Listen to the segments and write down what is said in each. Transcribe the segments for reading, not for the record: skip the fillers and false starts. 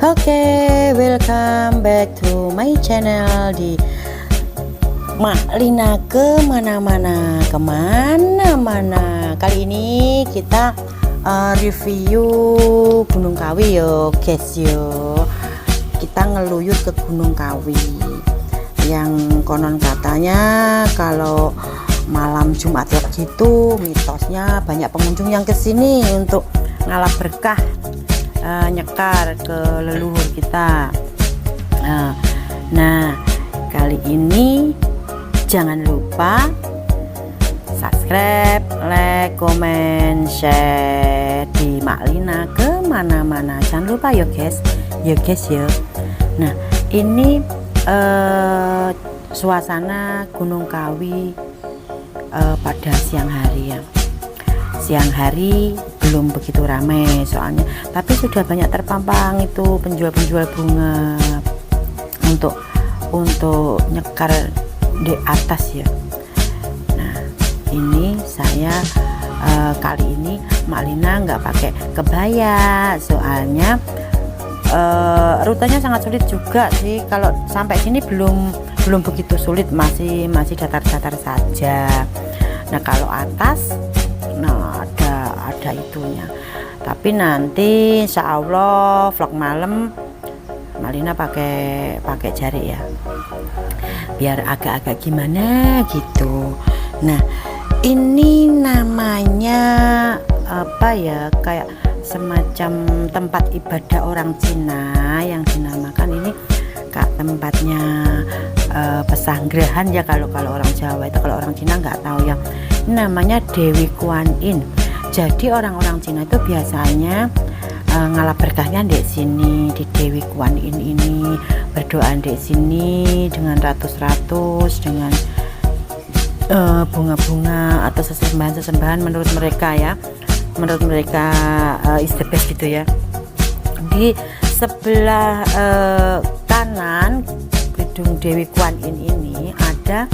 Oke, welcome back to my channel di Mak Lina kemana-mana. Kali ini kita review Gunung Kawi yo guys yo. Kita ngeluyur ke Gunung Kawi yang konon katanya kalau malam Jumat gitu mitosnya banyak pengunjung yang kesini untuk ngalap berkah, nyekar ke leluhur kita. Nah, kali ini jangan lupa subscribe, like, comment, share di Mak Lina kemana-mana. Jangan lupa ya guys ya. Nah, ini suasana Gunung Kawi pada siang hari ya. Siang hari belum begitu ramai soalnya, tapi sudah banyak terpampang itu penjual-penjual bunga untuk nyekar di atas ya. Nah, ini saya kali ini Mak Lina nggak pakai kebaya soalnya rutenya sangat sulit juga sih. Kalau sampai sini belum begitu sulit, masih datar-datar saja. Nah, kalau atas ada itunya, tapi nanti insya Allah vlog malam Mak Lina pakai jari ya, biar agak-agak gimana gitu. Nah, ini namanya apa ya, kayak semacam tempat ibadah orang Cina yang dinamakan ini tempatnya pesanggerahan ya kalau orang Jawa itu. Kalau orang Cina nggak tahu ya, ini namanya Dewi Kuan Yin. Jadi orang-orang Cina itu biasanya ngalap berkahnya di sini, di Dewi Kuan Yin ini, berdoa di sini dengan ratus-ratus, dengan bunga-bunga atau sesembahan menurut mereka ya. Menurut mereka is the best gitu ya. Di sebelah kanan gedung Dewi Kuan Yin ini ada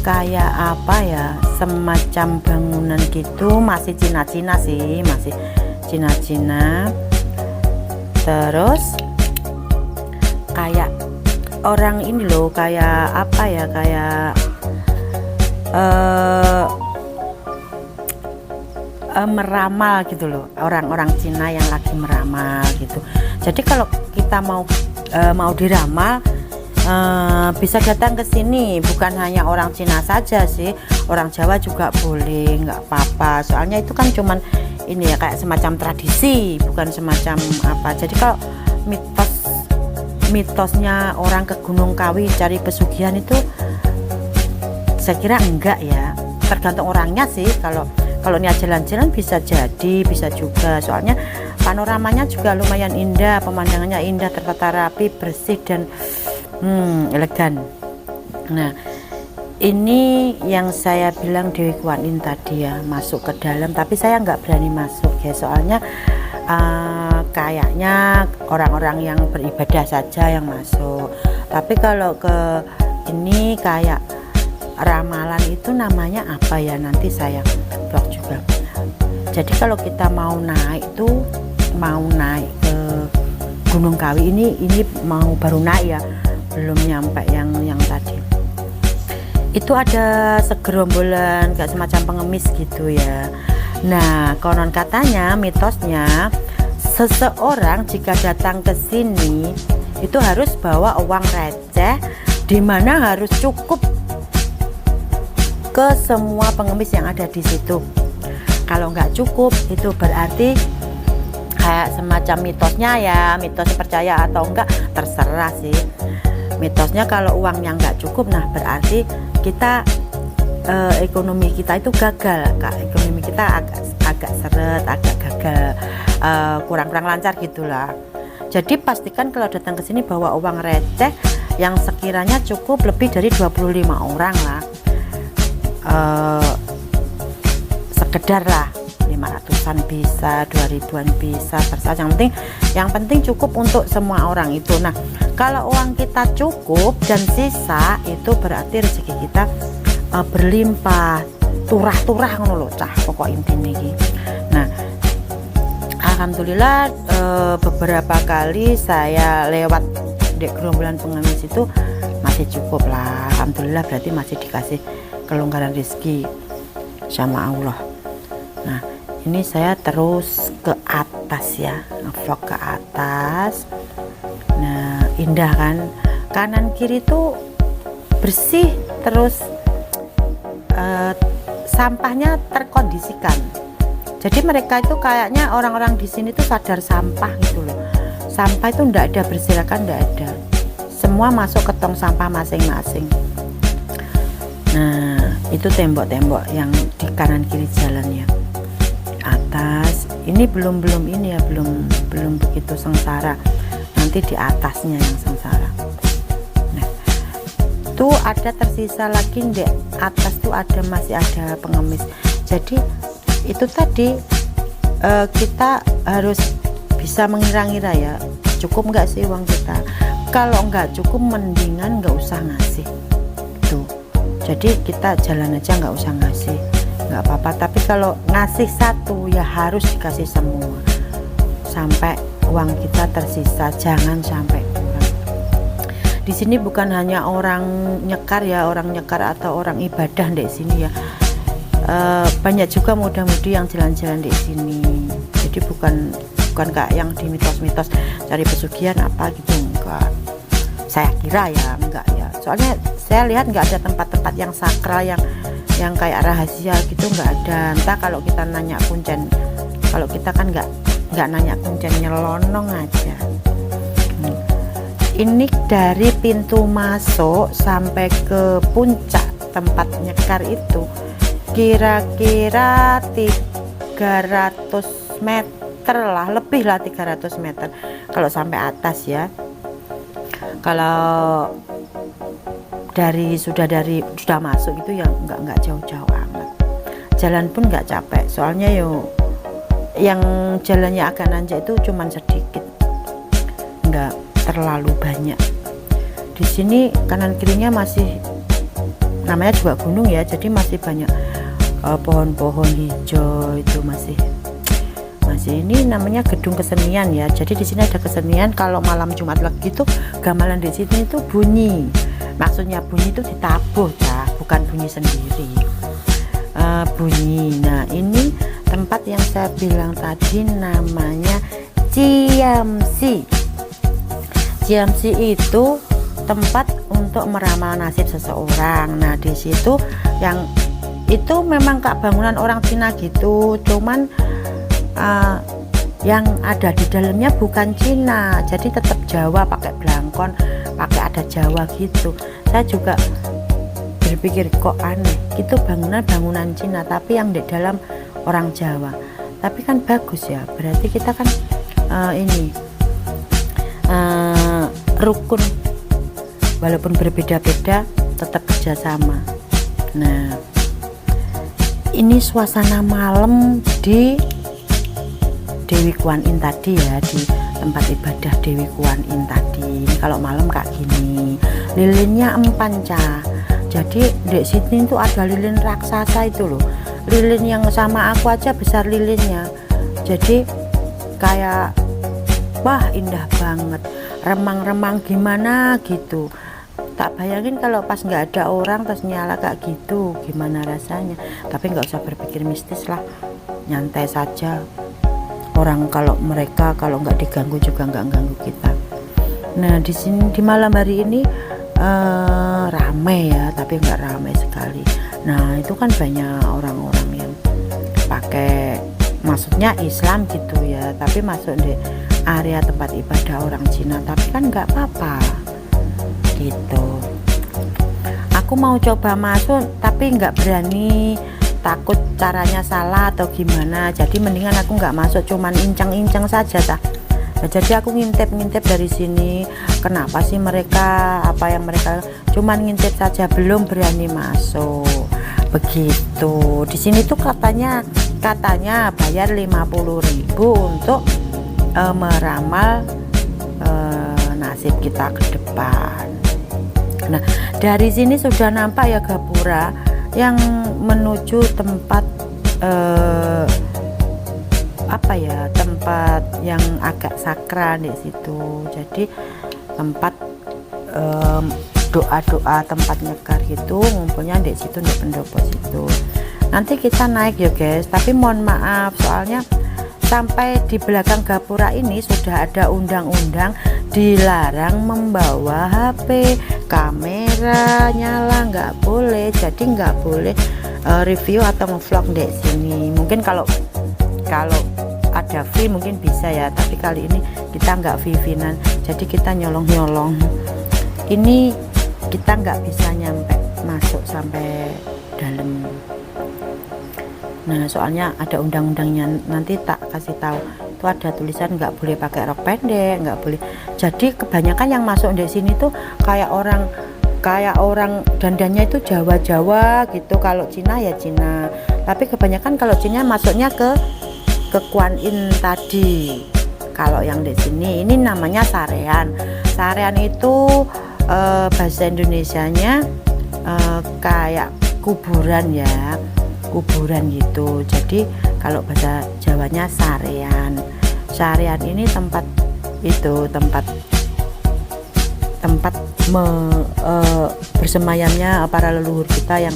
kayak apa ya, semacam bangunan gitu, masih Cina-Cina sih, masih Cina-Cina. Terus kayak orang ini loh, kayak apa ya, kayak meramal gitu loh, orang-orang Cina yang lagi meramal gitu. Jadi kalau kita mau diramal, bisa datang ke sini. Bukan hanya orang Cina saja sih, orang Jawa juga boleh, nggak apa-apa. Soalnya itu kan cuman ini ya, kayak semacam tradisi, bukan semacam apa. Jadi kalau mitosnya orang ke Gunung Kawi cari pesugihan itu, saya kira enggak ya. Tergantung orangnya sih. Kalau niat jalan-jalan bisa jadi, bisa juga. Soalnya panoramanya juga lumayan indah, pemandangannya indah, tertata rapi, bersih dan elegan. Nah, ini yang saya bilang Dewi Kuan Yin tadi ya, masuk ke dalam, tapi saya nggak berani masuk ya, soalnya kayaknya orang-orang yang beribadah saja yang masuk. Tapi kalau ke ini kayak ramalan itu namanya apa ya, nanti saya vlog juga. Jadi kalau kita mau naik ke Gunung Kawi ini mau baru naik ya, belum nyampe yang tadi. Itu ada segerombolan kayak semacam pengemis gitu ya. Nah, konon katanya, mitosnya, seseorang jika datang ke sini itu harus bawa uang receh, dimana harus cukup ke semua pengemis yang ada di situ. Kalau nggak cukup, itu berarti kayak semacam mitosnya ya, mitos percaya atau enggak terserah sih. Mitosnya kalau uangnya nggak cukup, nah berarti kita ekonomi kita itu gagal, ekonomi kita agak seret, agak gagal, kurang lancar gitulah. Jadi pastikan kalau datang ke sini bawa uang receh yang sekiranya cukup lebih dari 25 orang lah. Sekedar lah 500-an bisa, 2000-an bisa, terserah. Yang penting cukup untuk semua orang itu. Nah, kalau uang kita cukup dan sisa, itu berarti rezeki kita berlimpah, turah-turah ngono lho cah, pokok intinya iki. Nah, alhamdulillah beberapa kali saya lewat di gerombolan pengemis itu masih cukup lah, alhamdulillah, berarti masih dikasih kelonggaran rezeki sama Allah. Nah, ini saya terus ke atas ya, ngevlog ke atas. Nah, indah kan, kanan kiri tuh bersih, terus sampahnya terkondisikan. Jadi mereka itu kayaknya orang-orang di sini tuh sadar sampah gitu loh. Sampah itu enggak ada berserakan, enggak ada. Semua masuk ke tong sampah masing-masing. Nah, itu tembok-tembok yang di kanan kiri jalannya. Atas, ini belum ini ya, belum begitu sengsara. Nanti di atasnya yang sengsara. Nah, tuh ada tersisa lagi di atas tuh masih ada pengemis. Jadi itu tadi kita harus bisa mengira-ngira ya, cukup nggak sih uang kita. Kalau nggak cukup mendingan nggak usah ngasih tuh. Jadi kita jalan aja, nggak usah ngasih, nggak apa-apa. Tapi kalau ngasih satu ya harus dikasih semua sampai uang kita tersisa, jangan sampai kurang. Di sini bukan hanya orang nyekar ya, orang nyekar atau orang ibadah di sini ya. Banyak juga muda-mudi yang jalan-jalan di sini. Jadi bukan kayak yang di mitos-mitos cari pesugihan apa gitu, enggak. Saya kira ya enggak ya. Soalnya saya lihat enggak ada tempat-tempat yang sakral yang kayak rahasia gitu, enggak ada. Entah kalau kita nanya kuncen, kalau kita kan enggak nanya kuncen, nyelonong aja. Ini dari pintu masuk sampai ke puncak tempat nyekar itu kira-kira 300 meter lah, lebih lah 300 meter kalau sampai atas ya. Kalau sudah masuk itu ya nggak jauh-jauh amat. Jalan pun nggak capek, soalnya yang jalannya agak nanjak itu cuman sedikit, nggak terlalu banyak. Di sini kanan kirinya masih, namanya juga gunung ya, jadi masih banyak pohon-pohon hijau itu masih ini namanya gedung kesenian ya. Jadi di sini ada kesenian kalau malam Jumat Legi itu gamelan di sini itu bunyi. Maksudnya bunyi itu ditabuh ya, bukan bunyi sendiri. Bunyi. Nah, ini tempat yang saya bilang tadi namanya Ciamsi. Ciamsi itu tempat untuk meramal nasib seseorang. Nah, di situ yang itu memang kayak bangunan orang Cina gitu, cuman yang ada di dalamnya bukan Cina, jadi tetap Jawa, pakai belangkon, pakai ada Jawa gitu. Saya juga berpikir kok aneh, itu bangunan Cina tapi yang di dalam orang Jawa. Tapi kan bagus ya, berarti kita kan rukun, walaupun berbeda-beda tetap kerjasama. Nah, ini suasana malam di Dewi Kuan Yin tadi ya, di tempat ibadah Dewi Kuan Yin tadi. Ini kalau malam kayak gini, lilinnya empanca. Jadi di sini tuh ada lilin raksasa itu loh, lilin yang sama aku aja besar lilinnya. Jadi kayak wah indah banget, remang-remang gimana gitu. Tak bayangin kalau pas nggak ada orang terus nyala kayak gitu, gimana rasanya. Tapi nggak usah berpikir mistis lah, nyantai saja. Orang mereka kalau nggak diganggu juga nggak ganggu kita. Nah, di sini di malam hari ini ramai ya, tapi nggak ramai sekali. Nah, itu kan banyak orang-orang yang pakai, maksudnya Islam gitu ya, tapi masuk di area tempat ibadah orang Cina. Tapi kan nggak apa-apa gitu. Aku mau coba masuk tapi nggak berani, takut caranya salah atau gimana. Jadi mendingan aku nggak masuk, cuman incang-incang saja tah. Nah, jadi aku ngintip dari sini, kenapa sih mereka, apa yang mereka, cuman ngintip saja, belum berani masuk begitu. Di sini tuh katanya bayar 50.000 untuk meramal nasib kita ke depan. Nah, dari sini sudah nampak ya gapura yang menuju tempat apa ya, tempat yang agak sakral di situ. Jadi tempat doa-doa, tempat nyekar gitu, ngumpulnya di situ, di pendopo situ. Nanti kita naik ya guys, tapi mohon maaf soalnya sampai di belakang gapura ini sudah ada undang-undang dilarang membawa HP, kamera nyala, nggak boleh. Jadi nggak boleh review atau ngevlog di sini. Mungkin kalau ada free mungkin bisa ya, tapi kali ini kita nggak free-freenan, jadi kita nyolong-nyolong. Ini kita nggak bisa nyampe masuk sampai dalam. Nah soalnya ada undang-undangnya, nanti tak kasih tahu. Itu ada tulisan nggak boleh pakai rok pendek, nggak boleh. Jadi kebanyakan yang masuk di sini tuh kayak orang dandannya itu Jawa-Jawa gitu. Kalau Cina ya Cina, tapi kebanyakan kalau Cina masuknya ke Kuan Yin tadi. Kalau yang di sini ini namanya sarean. Sarean itu bahasa Indonesianya kayak kuburan ya, kuburan gitu. Jadi kalau bahasa Jawanya sarean. Sarean ini tempat itu, tempat bersemayamnya para leluhur kita yang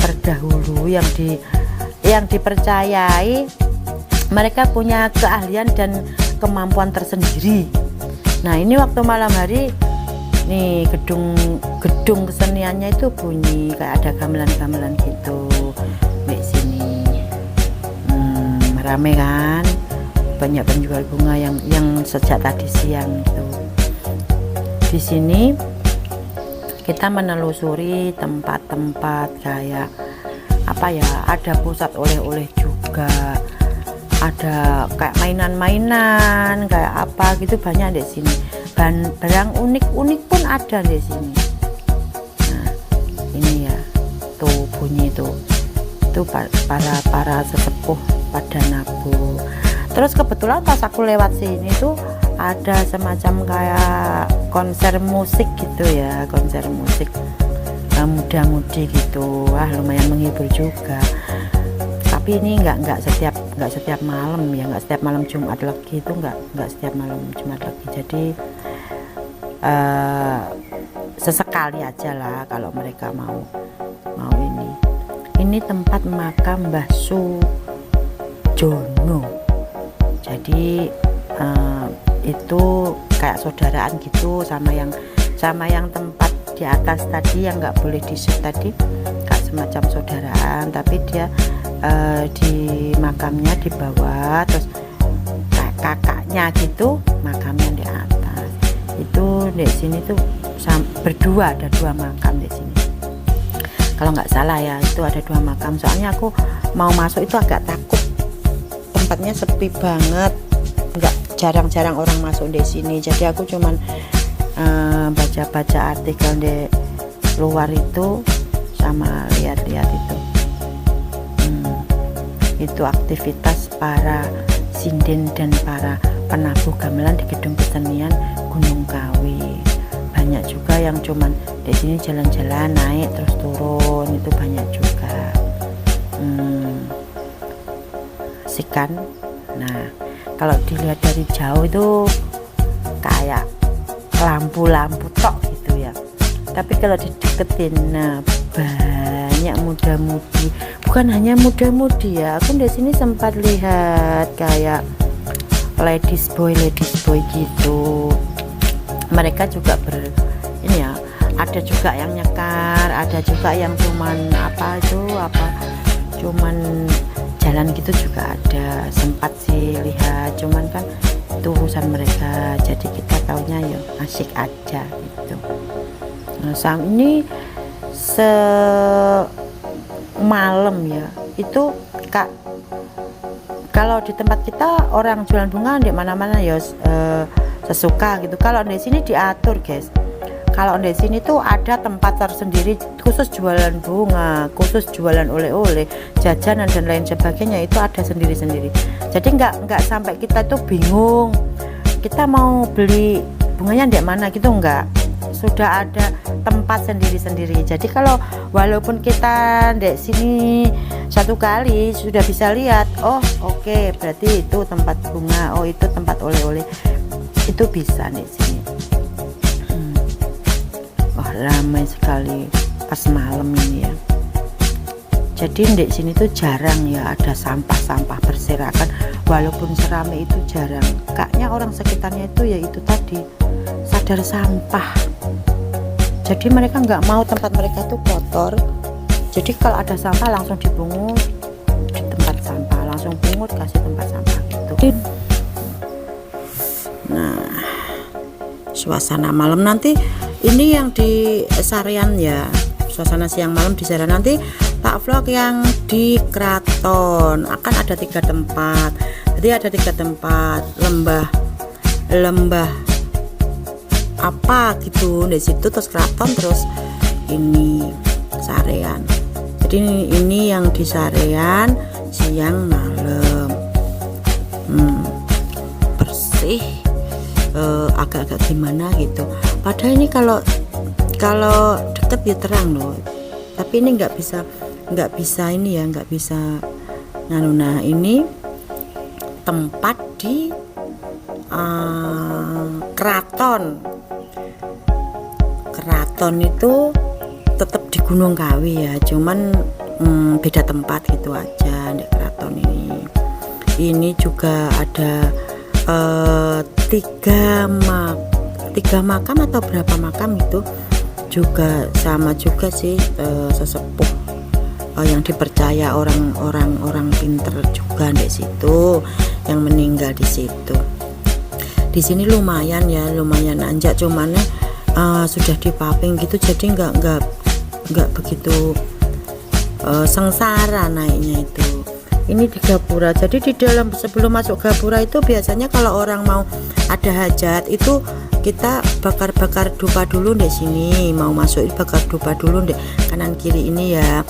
terdahulu, yang dipercayai mereka punya keahlian dan kemampuan tersendiri. Nah ini waktu malam hari nih gedung keseniannya itu bunyi kayak ada gamelan-gamelan gitu di sini. Rame kan, banyak penjual bunga yang sejak tadi siang gitu. Di sini kita menelusuri tempat-tempat kayak apa ya, ada pusat oleh-oleh juga, ada kayak mainan-mainan kayak apa gitu, banyak di sini. Barang unik-unik pun ada di sini. Nah ini ya, tuh bunyi itu para sesepuh pada nabung. Terus kebetulan pas aku lewat sini tuh ada semacam kayak konser musik gitu ya, konser musik muda-mudi gitu. Wah lumayan menghibur juga. Tapi ini nggak setiap malam ya, nggak setiap malam Jumat lagi, itu nggak setiap malam Jumat lagi. Jadi sesekali aja lah kalau mereka mau ini tempat makam Mbah Sujono. Jadi itu kayak saudaraan gitu sama yang tempat di atas tadi yang nggak boleh di-shoot tadi, kayak semacam saudaraan, tapi dia di makamnya di bawah, terus kakaknya gitu makamnya di atas. Itu di sini tuh berdua, ada dua makam di sini. Kalau nggak salah ya, itu ada dua makam. Soalnya aku mau masuk itu agak takut, tempatnya sepi banget, nggak jarang-jarang orang masuk di sini. Jadi aku cuman baca-baca artikel di luar itu sama lihat-lihat itu. Itu aktivitas para sinden dan para penabuh gamelan di gedung kesenian Gunung Kawi. Banyak juga yang cuman di sini jalan-jalan naik terus turun, itu banyak juga. Sikan. Nah kalau dilihat dari jauh itu kayak lampu-lampu tok gitu ya, tapi kalau dideketin, nah banyak muda-mudi. Bukan hanya muda-mudi ya, aku di sini sempat lihat kayak ladies boy gitu. Mereka juga ini ya, ada juga yang nyekar, ada juga yang cuman cuman jalan gitu juga ada. Sempat sih lihat, cuman kan itu urusan mereka, jadi kita taunya ya asik aja gitu. Nah saat ini semalam ya, itu kalau di tempat kita orang jualan bunga di mana-mana ya sesuka gitu. Kalau di sini diatur guys. Kalau di sini tuh ada tempat tersendiri khusus jualan bunga, khusus jualan oleh-oleh, jajanan dan lain sebagainya, itu ada sendiri-sendiri. Jadi nggak sampai kita tuh bingung kita mau beli bunganya di mana gitu, enggak. sudah ada tempat sendiri-sendiri. Jadi kalau walaupun kita di sini satu kali sudah bisa lihat, oh oke, berarti itu tempat bunga, oh itu tempat oleh-oleh, itu bisa di sini. Wah, ramai sekali pas malam ini ya. Jadi di sini tuh jarang ya ada sampah-sampah berserakan, walaupun seramai itu jarang. Kayaknya orang sekitarnya itu ya itu tadi sadar sampah. Jadi mereka nggak mau tempat mereka tuh kotor. Jadi kalau ada sampah langsung dipungut di tempat sampah, langsung pungut kasih tempat sampah gitu. Nah, suasana malam nanti ini yang di Sarean ya. Suasana siang malam di Sarean, nanti tak vlog yang di Keraton. Akan ada 3 tempat. Jadi ada 3 tempat, lembah apa gitu di situ, terus Keraton, terus ini Sarean. Jadi ini yang di Sarean siang malam. Bersih, agak-agak gimana gitu. Padahal ini kalau deket ya terang loh, tapi ini nggak bisa ini ya, nggak bisa nganu. Nah ini tempat di Keraton itu tetap di Gunung Kawi ya, cuman beda tempat gitu aja di Keraton ini. Ini juga ada 3 makam atau berapa makam itu juga sama juga sih, sesepuh yang dipercaya orang pinter juga di situ yang meninggal di situ. Di sini lumayan ya, lumayan nanjak, cuman sudah dipaving gitu, jadi nggak begitu sengsara naiknya itu. Ini di Gapura. Jadi di dalam sebelum masuk Gapura itu biasanya kalau orang mau ada hajat itu kita bakar dupa dulu di sini. Mau masuk bakar dupa dulu di kanan kiri ini ya.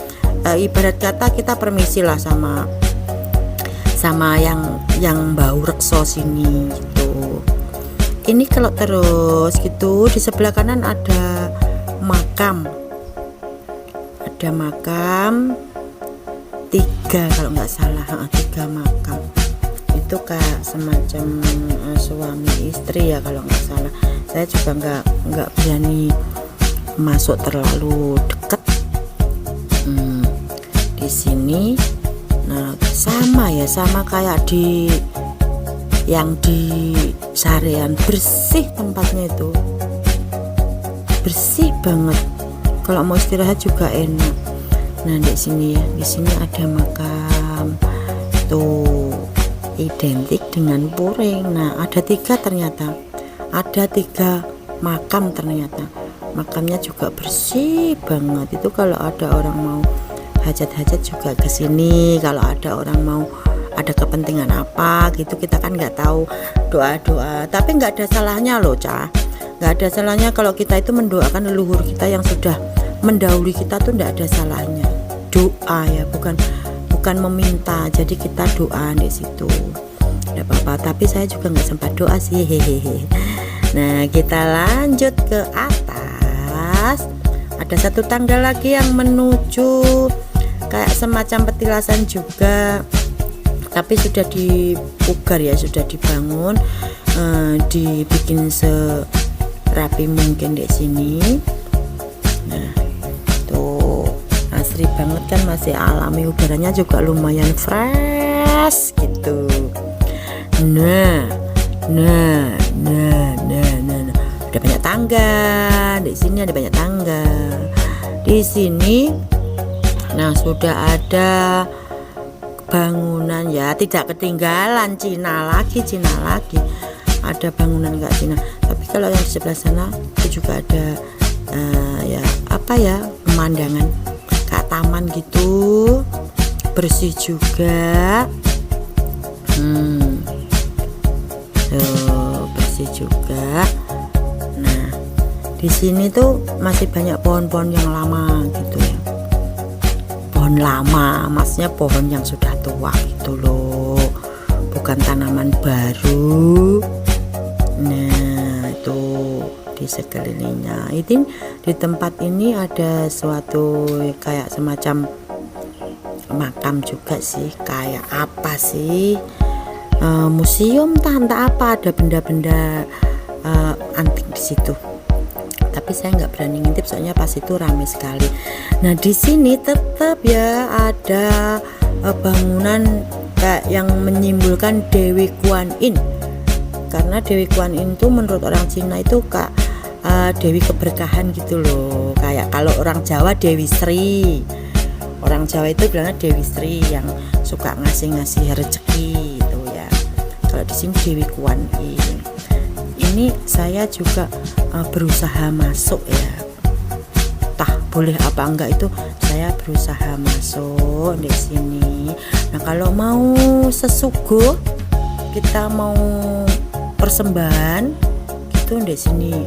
Ibarat kata kita permisi lah sama yang bau rekso sini gitu. Ini kalau terus gitu di sebelah kanan ada makam 3 kalau nggak salah, 3 makam itu kayak semacam suami istri ya kalau nggak salah. Saya juga nggak berani masuk terlalu dekat di sini. Nah sama kayak yang di Sarean, bersih tempatnya itu, bersih banget. Kalau mau istirahat juga enak. Nah di sini ada makam tuh identik dengan puring. Nah ada 3 ternyata, ada 3 makam ternyata. Makamnya juga bersih banget. Itu kalau ada orang mau hajat-hajat juga ke sini. Kalau ada orang mau ada kepentingan apa gitu, kita kan nggak tahu, doa-doa. Tapi nggak ada salahnya loh Cah, nggak ada salahnya kalau kita itu mendoakan leluhur kita yang sudah mendahului kita tuh nggak ada salahnya. Doa ya, bukan meminta. Jadi kita doa di situ nggak apa-apa. Tapi saya juga nggak sempat doa sih, hehehe. Nah kita lanjut ke atas. Ada 1 tangga lagi yang menuju kayak semacam petilasan juga, tapi sudah dipugar ya, sudah dibangun, dibikin serapi mungkin di sini. Nah tuh asri banget kan, masih alami, udaranya juga lumayan fresh gitu. Nah ada banyak tangga di sini, ada banyak tangga di sini. Nah sudah ada bangunan ya, tidak ketinggalan, Cina lagi ada bangunan nggak Cina. Tapi kalau yang di sebelah sana itu juga ada ya apa ya, pemandangan kayak taman gitu, bersih juga. Bersih juga. Nah di sini tuh masih banyak pohon-pohon yang lama gitu ya. Pohon lama, maksudnya pohon yang sudah tua gitu loh, bukan tanaman baru. Nah itu di sekelilingnya. Itu di tempat ini ada suatu kayak semacam makam juga sih, kayak apa sih, museum entah apa, ada benda-benda antik di situ. Tapi saya nggak berani ngintip soalnya pas itu ramai sekali. Nah di sini tetap ya ada bangunan kayak yang menyimbolkan Dewi Kuan Yin, karena Dewi Kuan Yin itu menurut orang Cina itu Dewi keberkahan gitu loh. Kayak kalau orang Jawa Dewi Sri, orang Jawa itu bilangnya Dewi Sri yang suka ngasih rezeki gitu ya. Kalau di sini Dewi Kuan Yin. Ini saya juga berusaha masuk ya, entah boleh apa enggak itu saya berusaha masuk di sini. Nah kalau mau sesuguh, kita mau persembahan gitu di sini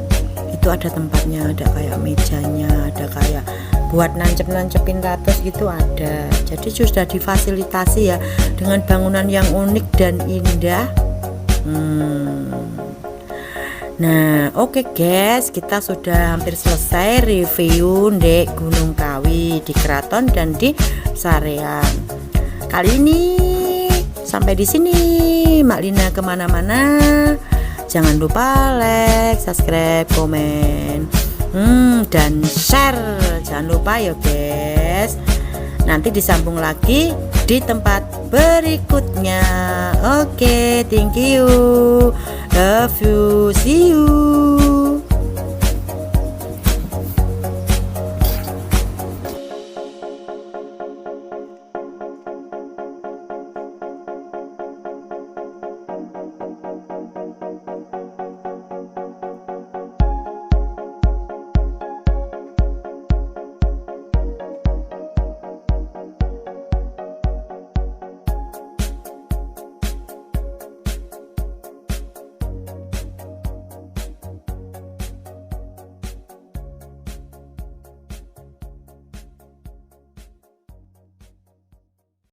itu ada tempatnya, ada kayak mejanya, ada kayak buat nancepin ratus gitu ada. Jadi sudah difasilitasi ya dengan bangunan yang unik dan indah. Nah oke guys, kita sudah hampir selesai review di Gunung Kawi, di Keraton dan di Sarean. Kali ini sampai di sini, Mak Lina kemana-mana. Jangan lupa like, subscribe, komen, dan share. Jangan lupa ya guys. Nanti disambung lagi di tempat berikutnya. Oke, thank you, love you, see you.